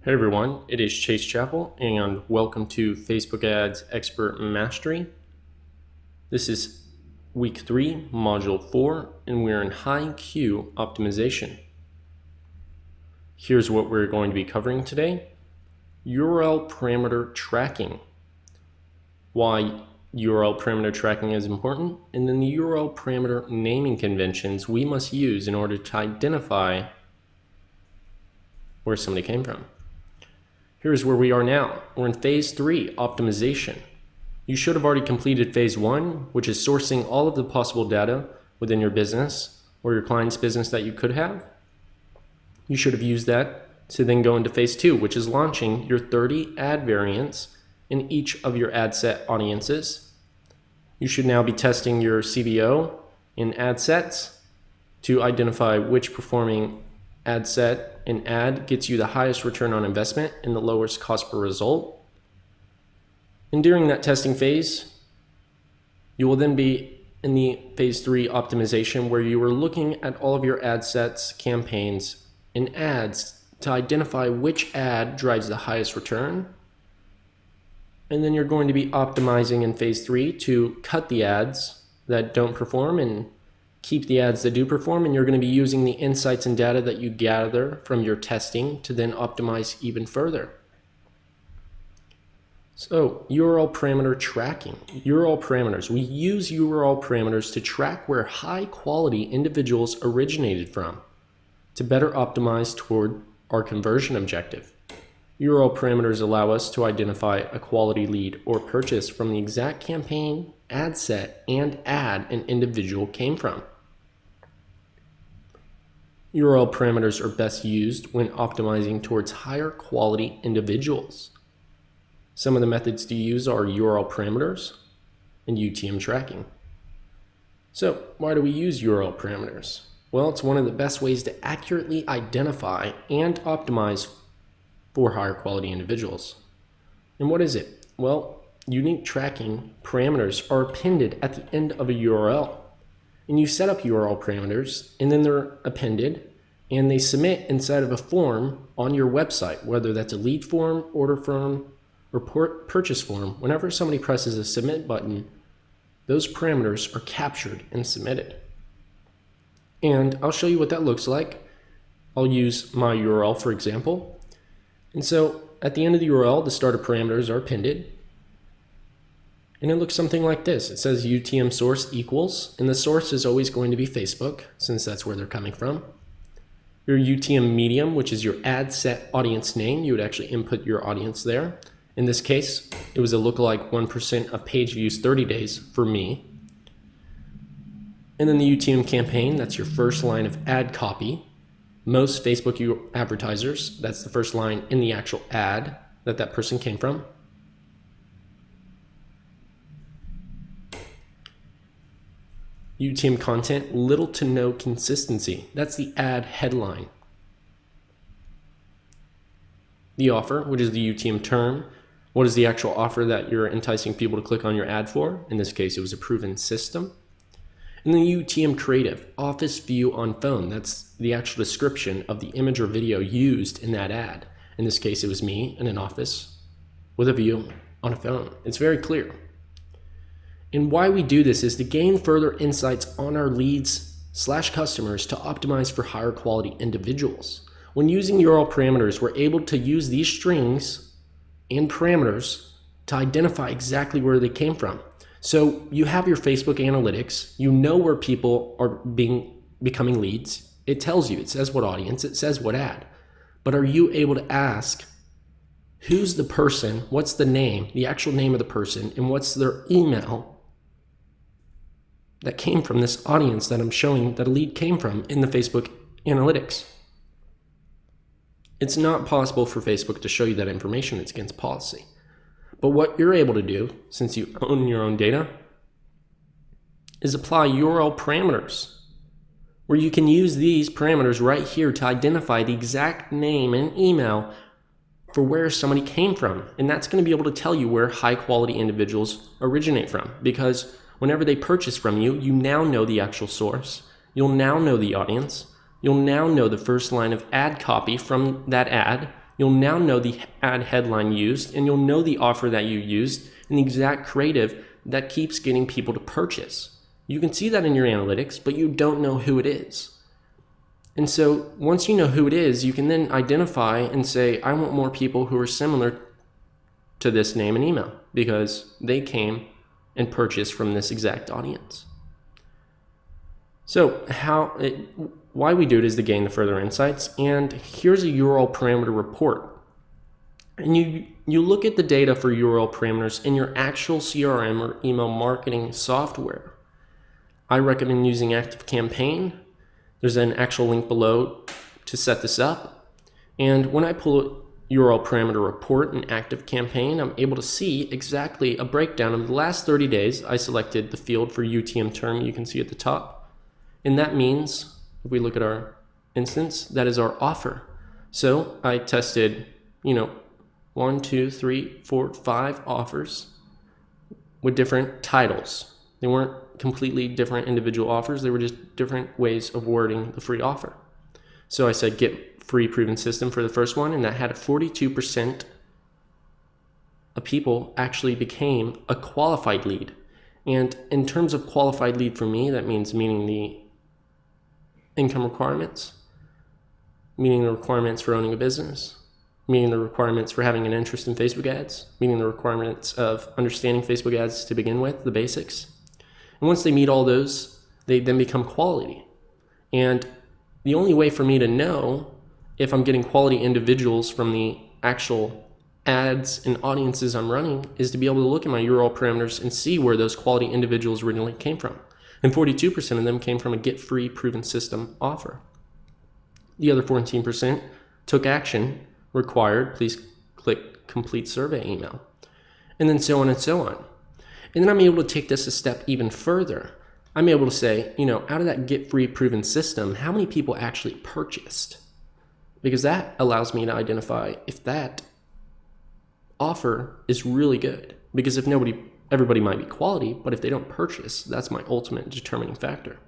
Hey everyone, it is Chase Chappell and welcome to Facebook Ads Expert Mastery. This is week 3, module 4, and we're in high Q optimization. Here's what we're going to be covering today. URL parameter tracking. Why URL parameter tracking is important, and then the URL parameter naming conventions we must use in order to identify where somebody came from. Here's where we are now. We're in phase 3, optimization. You should have already completed phase 1, which is sourcing all of the possible data within your business or your client's business that you could have. You should have used that to then go into phase 2, which is launching your 30 ad variants in each of your ad set audiences. You should now be testing your CBO in ad sets to identify which performing ad set and ad gets you the highest return on investment and the lowest cost per result. And during that testing phase, you will then be in the phase 3 optimization, where you are looking at all of your ad sets, campaigns, and ads to identify which ad drives the highest return. And then you're going to be optimizing in phase 3 to cut the ads that don't perform and keep the ads that do perform, and you're going to be using the insights and data that you gather from your testing to then optimize even further. So, URL parameter tracking. URL parameters. We use URL parameters to track where high quality individuals originated from to better optimize toward our conversion objective. URL parameters allow us to identify a quality lead or purchase from the exact campaign, ad set, and ad an individual came from. URL parameters are best used when optimizing towards higher quality individuals. Some of the methods to use are URL parameters and UTM tracking. So, why do we use URL parameters? Well, it's one of the best ways to accurately identify and optimize for higher quality individuals. And what is it? Well, unique tracking parameters are appended at the end of a URL. And you set up URL parameters, and then they're appended, and they submit inside of a form on your website, whether that's a lead form, order form, or purchase form. Whenever somebody presses a submit button, those parameters are captured and submitted. And I'll show you what that looks like. I'll use my URL, for example. And so at the end of the URL, the starter parameters are appended. And it looks something like this. It says UTM source equals, and the source is always going to be Facebook, since that's where they're coming from. Your UTM medium, which is your ad set audience name, you would actually input your audience there. In this case, it was a lookalike 1% of page views 30 days for me. And then the UTM campaign, that's your first line of ad copy. Most Facebook advertisers, that's the first line in the actual ad that person came from. UTM content, little to no consistency. That's the ad headline. The offer, which is the UTM term. What is the actual offer that you're enticing people to click on your ad for? In this case, it was a proven system. And the UTM creative, office view on phone. That's the actual description of the image or video used in that ad. In this case, it was me in an office with a view on a phone. It's very clear. And why we do this is to gain further insights on our leads/customers to optimize for higher quality individuals. When using URL parameters, we're able to use these strings and parameters to identify exactly where they came from. So you have your Facebook analytics, you know where people are becoming leads. It tells you, it says what audience, it says what ad. But are you able to ask, who's the person, what's the name, the actual name of the person, and what's their email that came from this audience that I'm showing that a lead came from in the Facebook analytics? It's not possible for Facebook to show you that information. It's against policy. But what you're able to do, since you own your own data, is apply URL parameters, where you can use these parameters right here to identify the exact name and email for where somebody came from. And that's going to be able to tell you where high quality individuals originate from, because whenever they purchase from you, you now know the actual source. You'll now know the audience. You'll now know the first line of ad copy from that ad, You'll now know the ad headline used, and you'll know the offer that you used and the exact creative that keeps getting people to purchase. You can see that in your analytics, but you don't know who it is. And so once you know who it is, you can then identify and say, I want more people who are similar to this name and email because they came and purchased from this exact audience. So why we do it is to gain the further insights. And here's a URL parameter report. And you look at the data for URL parameters in your actual CRM or email marketing software. I recommend using ActiveCampaign. There's an actual link below to set this up. And when I pull a URL parameter report in ActiveCampaign, I'm able to see exactly a breakdown of the last 30 days. I selected the field for UTM term you can see at the top. And that means, if we look at our instance, that is our offer. So I tested, 1, 2, 3, 4, 5 offers with different titles. They weren't completely different individual offers. They were just different ways of wording the free offer. So I said get free proven system for the first one, and that had a 42% of people actually became a qualified lead. And in terms of qualified lead for me, that means meeting the income requirements, meeting the requirements for owning a business, meeting the requirements for having an interest in Facebook ads, meeting the requirements of understanding Facebook ads to begin with, the basics. And once they meet all those, they then become quality. And the only way for me to know if I'm getting quality individuals from the actual ads and audiences I'm running is to be able to look at my URL parameters and see where those quality individuals originally came from. And 42% of them came from a get free proven system offer. The other 14% took action, required, please click complete survey email, and then so on and so on. And then I'm able to take this a step even further. I'm able to say, out of that get free proven system, how many people actually purchased? Because that allows me to identify if that offer is really good. Because if everybody might be quality, but if they don't purchase, that's my ultimate determining factor.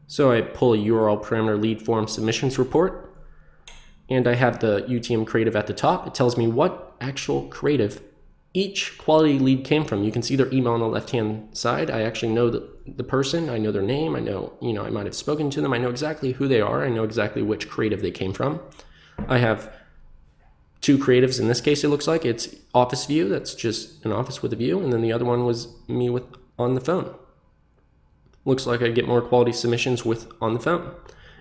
So I pull a URL parameter lead form submissions report, and I have the UTM creative at the top. It tells me what actual creative each quality lead came from. You can see their email on the left-hand side. I actually know the person. I know their name. I know, I might have spoken to them. I know exactly who they are. I know exactly which creative they came from. I have 2 creatives in this case. It looks like it's office view. That's just an office with a view. And then the other one was me on the phone. Looks like I get more quality submissions with on the phone.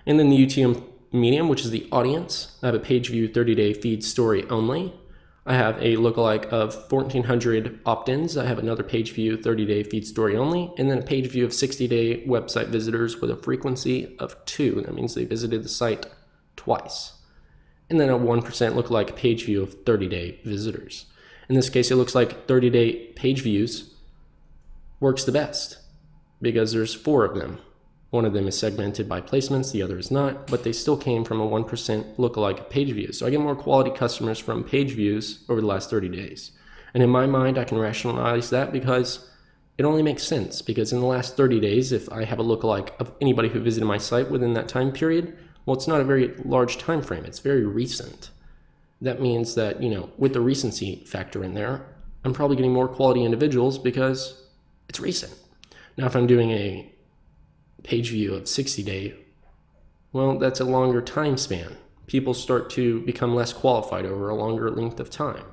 And then the UTM medium, which is the audience. I have a page view 30-day feed story only. I have a lookalike of 1,400 opt-ins. I have another page view 30-day feed story only, and then a page view of 60-day website visitors with a frequency of 2. That means they visited the site twice. And then a 1% lookalike page view of 30-day visitors. In this case, it looks like 30-day page views works the best because there's 4 of them. One of them is segmented by placements, the other is not, but they still came from a 1% lookalike page views. So I get more quality customers from page views over the last 30 days. And in my mind, I can rationalize that because it only makes sense. Because in the last 30 days, if I have a lookalike of anybody who visited my site within that time period, well, it's not a very large time frame. It's very recent. That means that, with the recency factor in there, I'm probably getting more quality individuals because it's recent. Now, if I'm doing a page view of 60-day, well, that's a longer time span. People start to become less qualified over a longer length of time.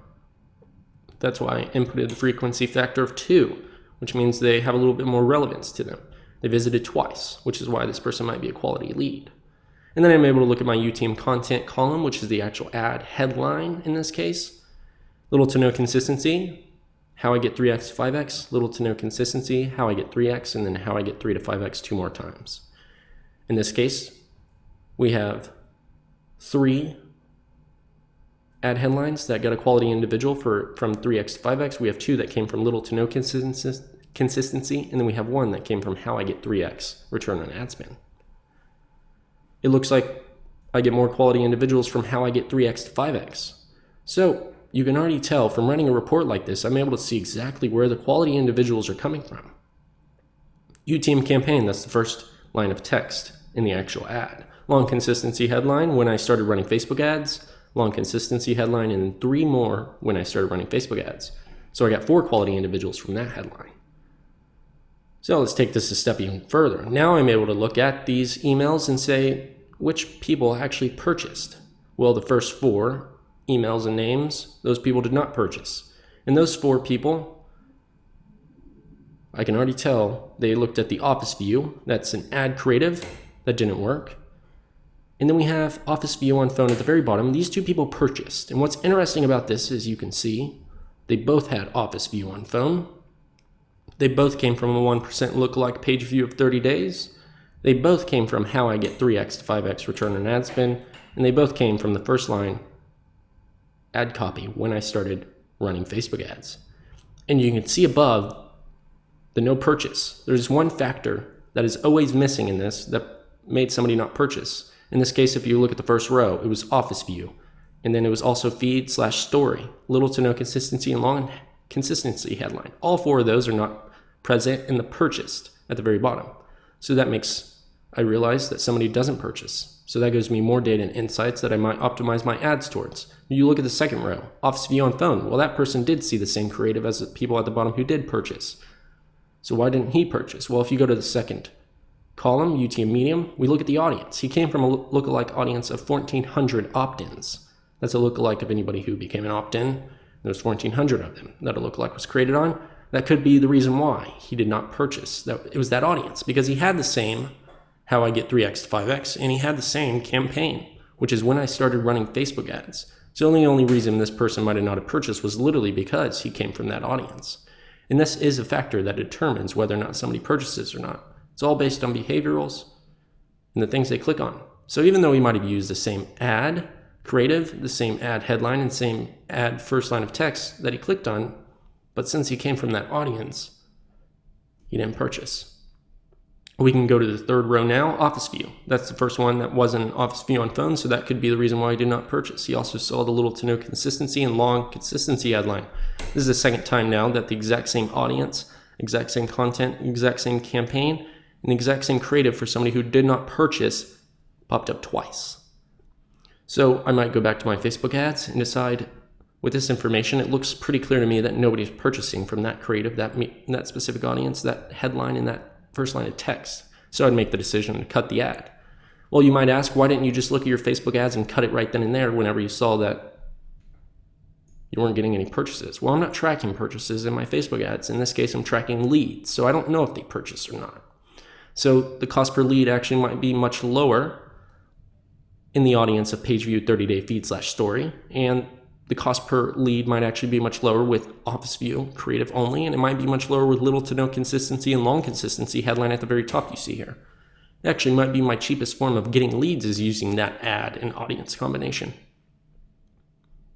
That's why I inputted the frequency factor of 2, which means they have a little bit more relevance to them. They visited twice, which is why this person might be a quality lead. And then I'm able to look at my UTM content column, which is the actual ad headline in this case. Little to no consistency. How I get 3x, 5x, little to no consistency, how I get 3x, and then how I get 3 to 5x 2 more times. In this case, we have 3 ad headlines that got a quality individual from 3x to 5x. We have 2 that came from little to no consistency, and then we have 1 that came from how I get 3x return on ad spend. It looks like I get more quality individuals from how I get 3x to 5x. So you can already tell from running a report like this, I'm able to see exactly where the quality individuals are coming from. UTM campaign, that's the first line of text in the actual ad. Long consistency headline, when I started running Facebook ads. long consistency headline, and then 3 more when I started running Facebook ads. So I got 4 quality individuals from that headline. So let's take this a step even further. Now I'm able to look at these emails and say which people actually purchased. Well, the first 4 emails and names, those people did not purchase. And those 4 people, I can already tell they looked at the Office View. That's an ad creative that didn't work. And then we have Office View on phone at the very bottom. These 2 people purchased. And what's interesting about this is you can see they both had Office View on phone. They both came from a 1% lookalike page view of 30 days. They both came from how I get 3x to 5x return on ad spend. And they both came from the first line ad copy when I started running Facebook ads. And you can see above the no purchase. There's one factor that is always missing in this that made somebody not purchase. In this case, if you look at the first row, it was Office View. And then it was also feed/story, little to no consistency and long consistency headline. All 4 of those are not present in the purchased at the very bottom. So that makes I realize that somebody doesn't purchase. So that gives me more data and insights that I might optimize my ads towards. You look at the second row, Office View on phone. Well, that person did see the same creative as the people at the bottom who did purchase. So why didn't he purchase? Well, if you go to the second column, UTM medium, we look at the audience. He came from a lookalike audience of 1,400 opt-ins. That's a lookalike of anybody who became an opt-in. There's 1,400 of them that a lookalike was created on. That could be the reason why he did not purchase. It was that audience, because he had the same how I get 3x to 5x, and he had the same campaign, which is when I started running Facebook ads. So the only reason this person might have not have purchased was literally because he came from that audience. And this is a factor that determines whether or not somebody purchases or not. It's all based on behaviorals and the things they click on. So even though he might have used the same ad creative, the same ad headline, and same ad first line of text that he clicked on, but since he came from that audience, he didn't purchase. We can go to the third row now, Office View. That's the first one that wasn't Office View on phone, so that could be the reason why he did not purchase. He also saw the little to no consistency and long consistency headline. This is the second time now that the exact same audience, exact same content, exact same campaign, and the exact same creative for somebody who did not purchase popped up twice. So I might go back to my Facebook ads and decide, with this information, it looks pretty clear to me that nobody's purchasing from that creative, that specific audience, that headline, and that first line of text. So I'd make the decision to cut the ad. Well, you might ask, why didn't you just look at your Facebook ads and cut it right then and there whenever you saw that you weren't getting any purchases? Well, I'm not tracking purchases in my Facebook ads. In this case, I'm tracking leads, so I don't know if they purchased or not. So the cost per lead actually might be much lower in the audience of page view 30-day feed/story, and the cost per lead might actually be much lower with Office View creative only, and it might be much lower with little to no consistency and long consistency headline at the very top you see here. It actually might be my cheapest form of getting leads is using that ad and audience combination.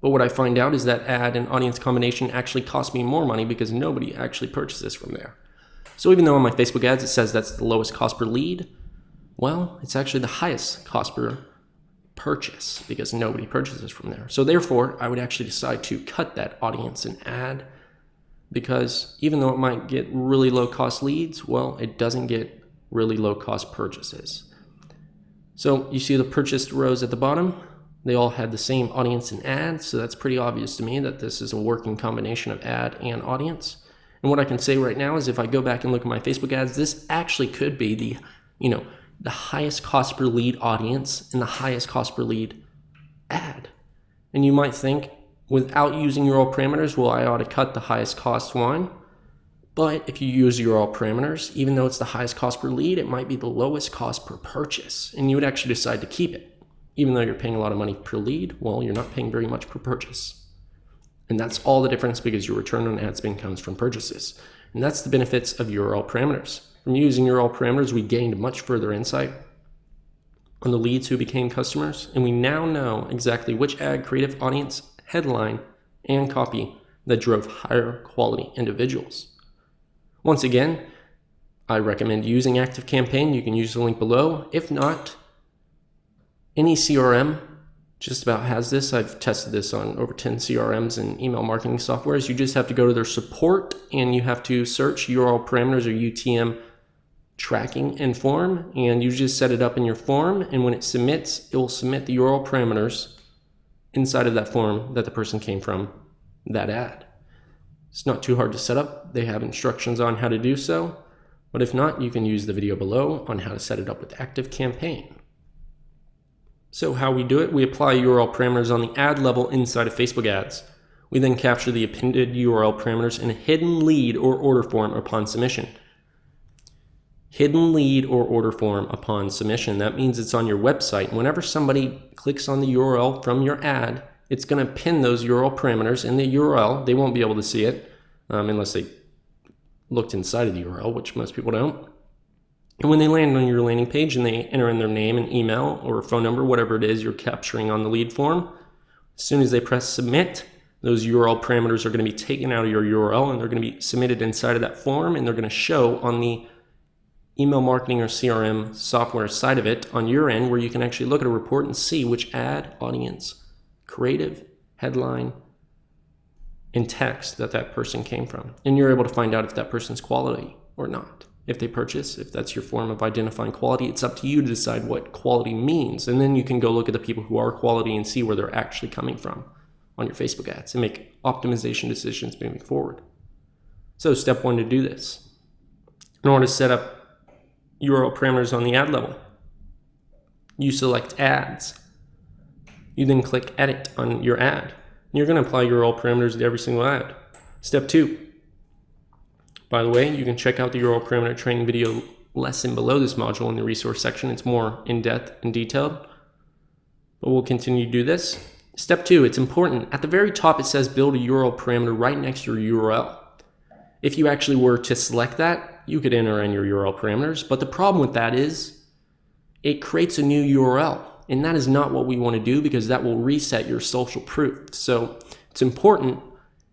But what I find out is that ad and audience combination actually costs me more money because nobody actually purchases from there. So even though on my Facebook ads it says that's the lowest cost per lead, well, it's actually the highest cost per purchase because nobody purchases from there. So therefore, I would actually decide to cut that audience and ad, because even though it might get really low cost leads, well, it doesn't get really low cost purchases. So you see the purchased rows at the bottom, they all had the same audience and ad. So that's pretty obvious to me that this is a working combination of ad and audience. And what I can say right now is if I go back and look at my Facebook ads, this actually could be the highest cost per lead audience and the highest cost per lead ad. And you might think, without using URL parameters, well, I ought to cut the highest cost one. But if you use URL parameters, even though it's the highest cost per lead, it might be the lowest cost per purchase. And you would actually decide to keep it. Even though you're paying a lot of money per lead, well, you're not paying very much per purchase. And that's all the difference because your return on ad spend comes from purchases. And that's the benefits of URL parameters. From using URL parameters, we gained much further insight on the leads who became customers, and we now know exactly which ad creative, audience, headline, and copy that drove higher quality individuals. Once again, I recommend using ActiveCampaign. You can use the link below. If not, any CRM just about has this. I've tested this on over 10 CRMs and email marketing softwares. You just have to go to their support and you have to search URL parameters or UTM tracking and form, and you just set it up in your form, and when it submits, it will submit the URL parameters inside of that form that the person came from that ad. It's not too hard to set up. They have instructions on how to do so, but if not, you can use the video below on how to set it up with ActiveCampaign. So how we do it, we apply URL parameters on the ad level inside of Facebook ads. We then capture the appended URL parameters in a hidden lead or order form upon submission. Hidden lead or order form upon submission. That means it's on your website. Whenever somebody clicks on the URL from your ad, it's going to pin those URL parameters in the URL. They won't be able to see it unless they looked inside of the URL, which most people don't. And when they land on your landing page and they enter in their name and email or phone number, whatever it is you're capturing on the lead form, as soon as they press submit, those URL parameters are going to be taken out of your URL and they're going to be submitted inside of that form, and they're going to show on the email marketing or CRM software side of it on your end, where you can actually look at a report and see which ad, audience, creative, headline, and text that person came from. And you're able to find out if that person's quality or not. If they purchase, if that's your form of identifying quality, it's up to you to decide what quality means. And then you can go look at the people who are quality and see where they're actually coming from on your Facebook ads and make optimization decisions moving forward. So step one to do this. In order to set up URL parameters on the ad level, you select ads. You then click edit on your ad. And you're going to apply URL parameters to every single ad. Step two. By the way, you can check out the URL parameter training video lesson below this module in the resource section. It's more in-depth and detailed, but we'll continue to do this. Step two, it's important. At the very top, it says build a URL parameter right next to your URL. If you actually were to select that, you could enter in your URL parameters, but the problem with that is it creates a new URL, and that is not what we want to do because that will reset your social proof. So it's important.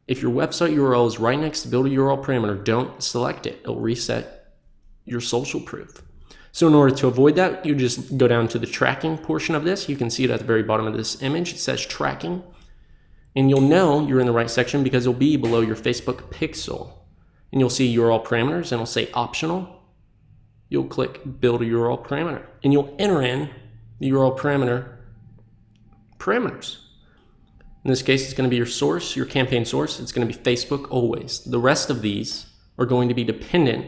If your website URL is right next to build a URL parameter, don't select it. It'll reset your social proof. So in order to avoid that, you just go down to the tracking portion of this. You can see it at the very bottom of this image. It says tracking. And you'll know you're in the right section because it'll be below your Facebook pixel. And you'll see URL parameters and it'll say optional. You'll click build a URL parameter and you'll enter in the URL parameters. In this case, it's going to be your source, your campaign source. It's going to be Facebook always. The rest of these are going to be dependent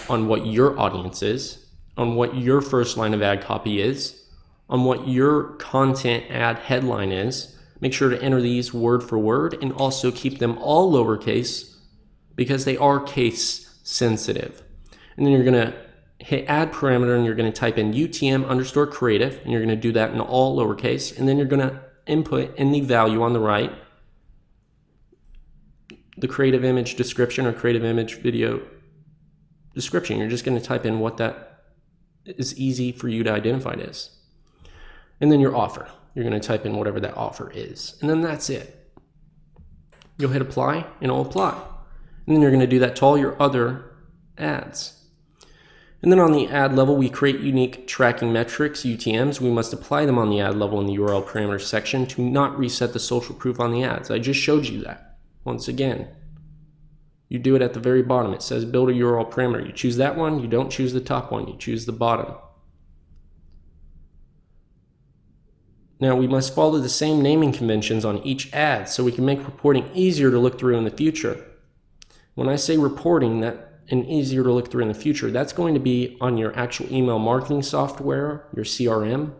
on what your audience is, on what your first line of ad copy is, on what your content ad headline is. Make sure to enter these word for word and also keep them all lowercase because they are case sensitive. And then you're going to hit add parameter and you're going to type in UTM_creative and you're going to do that in all lowercase. And then you're going to input in the value on the right the creative image description or creative image video description. You're just going to type in what that is easy for you to identify it as. And then your offer. You're going to type in whatever that offer is. And then that's it. You'll hit apply and it'll apply. And then you're going to do that to all your other ads. And then on the ad level, we create unique tracking metrics, UTMs. We must apply them on the ad level in the URL parameters section to not reset the social proof on the ads. I just showed you that. Once again, you do it at the very bottom. It says build a URL parameter. You choose that one. You don't choose the top one. You choose the bottom. Now we must follow the same naming conventions on each ad so we can make reporting easier to look through in the future. When I say reporting, and easier to look through in the future, that's going to be on your actual email marketing software, your CRM.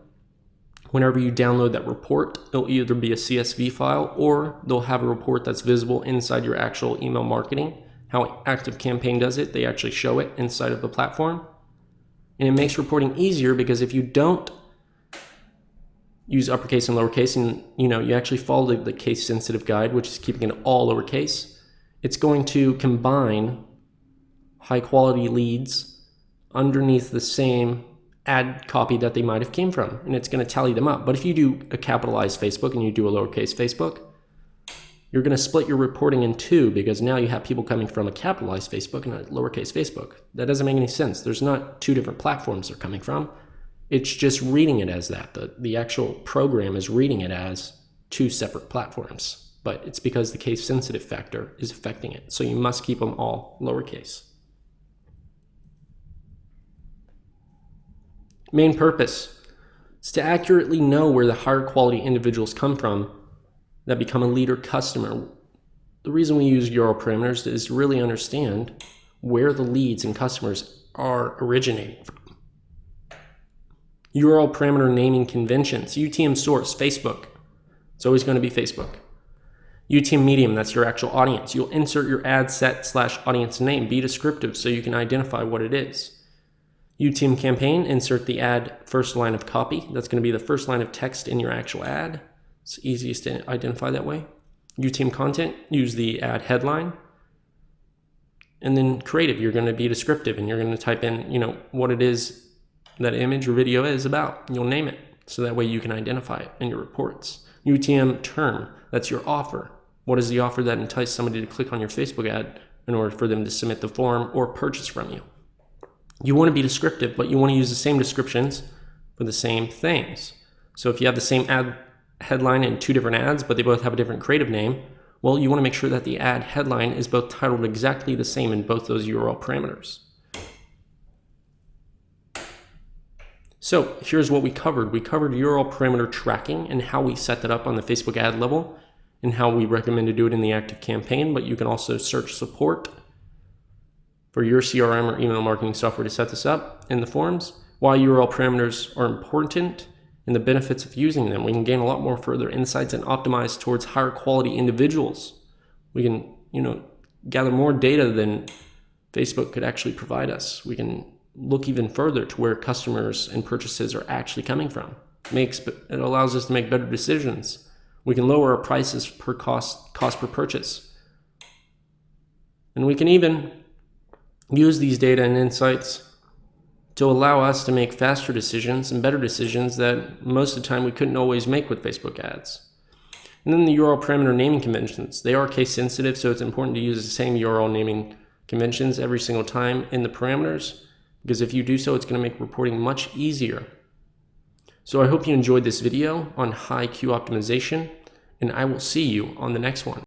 Whenever you download that report, it'll either be a CSV file or they'll have a report that's visible inside your actual email marketing. How ActiveCampaign does it, they actually show it inside of the platform. And it makes reporting easier because if you don't use uppercase and lowercase and you actually follow the case sensitive guide, which is keeping it all lowercase, it's going to combine high quality leads underneath the same ad copy that they might have came from, and it's going to tally them up. But if you do a capitalized Facebook and you do a lowercase Facebook, you're going to split your reporting in two because now you have people coming from a capitalized Facebook and a lowercase Facebook. That doesn't make any sense. There's not two different platforms they're coming from. It's just reading it as that. The actual program is reading it as two separate platforms, but it's because the case sensitive factor is affecting it. So you must keep them all lowercase. Main purpose. is to accurately know where the higher quality individuals come from that become a leader customer. The reason we use URL parameters is to really understand where the leads and customers are originating from. URL parameter naming conventions. UTM source, Facebook. It's always going to be Facebook. UTM medium, that's your actual audience. You'll insert your ad set / audience name. Be descriptive so you can identify what it is. UTM campaign, insert the ad first line of copy. That's going to be the first line of text in your actual ad. It's easiest to identify that way. UTM content, use the ad headline. And then creative, you're going to be descriptive and you're going to type in, what it is that image or video is about. You'll name it so that way you can identify it in your reports. UTM term, that's your offer. What is the offer that enticed somebody to click on your Facebook ad in order for them to submit the form or purchase from you? You want to be descriptive, but you want to use the same descriptions for the same things. So if you have the same ad headline in 2 different ads, but they both have a different creative name, well, you want to make sure that the ad headline is both titled exactly the same in both those URL parameters. So here's what we covered. We covered URL parameter tracking and how we set that up on the Facebook ad level and how we recommend to do it in the active campaign, but you can also search support for your CRM or email marketing software to set this up in the forums. Why URL parameters are important and the benefits of using them. We can gain a lot more further insights and optimize towards higher quality individuals. We can, gather more data than Facebook could actually provide us. We can look even further to where customers and purchases are actually coming from. It allows us to make better decisions. We can lower our prices per cost per purchase. And we can even use these data and insights to allow us to make faster decisions and better decisions that most of the time we couldn't always make with Facebook ads. And then the URL parameter naming conventions. They are case sensitive, so it's important to use the same URL naming conventions every single time in the parameters, because if you do so, it's going to make reporting much easier. So I hope you enjoyed this video on high Q optimization, and I will see you on the next one.